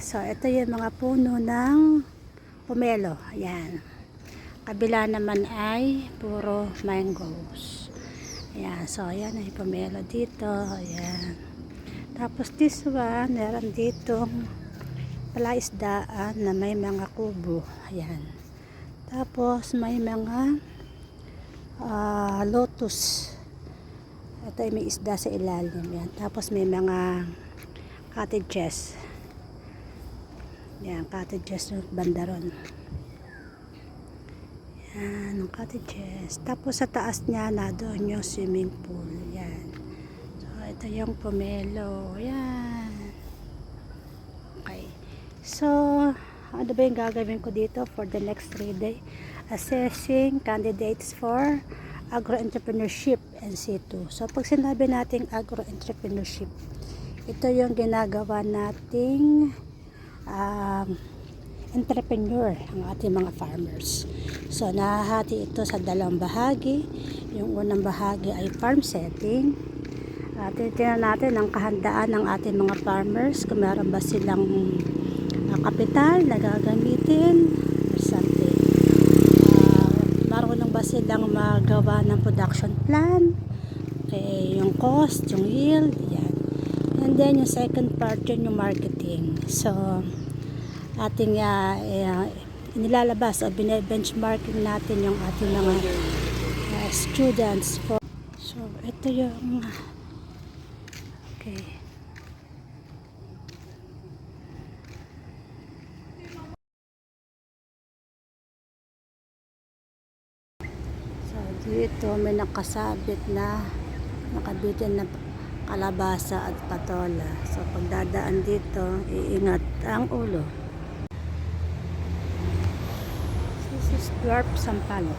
So, ito yung mga puno ng pomelo. Ayan. Kabila naman ay puro mangoes. Ayan. So, ayan ay pomelo dito. Ayan. Tapos this one, meron ditong palaisdaan na may mga kubo. Ayan. Tapos may mga lotus. Ito ay may isda sa ilalim. Ayan. Tapos may mga cottages. Yan, cottages ng banda ron. Yan, ng cottages. Tapos sa taas niya na doon yung swimming pool. Yan. So, ito yung pomelo. Yan. Okay. So, ano ba yung gagawin ko dito for the next 3 days? Assessing candidates for agro-entrepreneurship and C2. So, pag sinabi nating agro-entrepreneurship, ito yung ginagawa nating entrepreneur ang ating mga farmers. So nahahati ito sa dalawang bahagi. Yung unang bahagi ay farm setting. Titingnan natin ang kahandaan ng ating mga farmers, kung meron ba silang kapital na gagamitin or something. Marunong ba silang magawa ng production plan, okay, yung cost, yung yield, yan. And then yung second part yun yung marketing. So ating inilalabas o bine-benchmarking natin yung ating mga students. So ito yung okay. So dito may nakasabit na nakabitin na kalabasa at patola. So pagdadaan dito, iingat ang ulo. This is dwarf sampalok.